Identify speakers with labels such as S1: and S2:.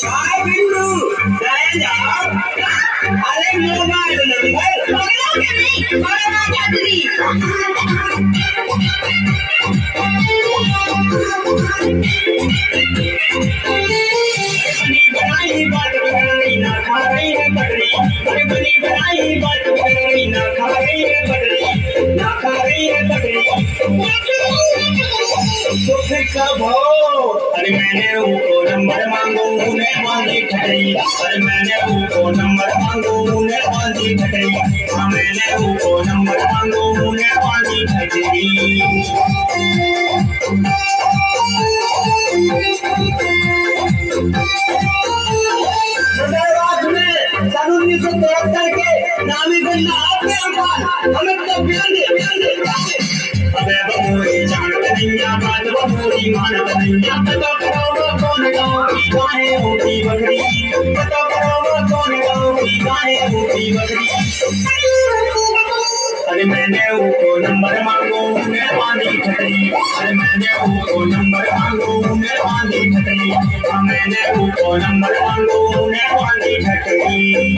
S1: काय बिंदू जाए जाओ अरे मोबाइल नंबर पकड़ो के नहीं पकड़ना चाहती बनी बनाई बात बिगड़ी ना खा रही है पटरी अरे बनी बनाई बात बिगड़ी ना खा रही है पटरी ना खा रही है पटरी तो फिर कब हो अरे मैंने उनको नंबर मांगो उन्हें बांधी खटरी अरे मैंने उनको नंबर मांगो उन्हें बांधी खटरी मैंने उनको नंबर मांगो उन्हें बांधी खटरी सन 1973 के नामी गन्ना आपके अम्बान हमें तो बयान दे अबे बबूरी जानत नैया बात बबूरी मानत नैया पता करो वो कौन गाँव की गाने होती बकरी पता करो वो कौन गाँव की गाने होती बकरी अरे मैंने उनको नंबर मांगो उन्हें बांधी खटरी अरे मैंने उनको नंबर मांगो उन्हें बांधी खटरी मैंने उनको नंबर मांगो उन्हें बांधी खटरी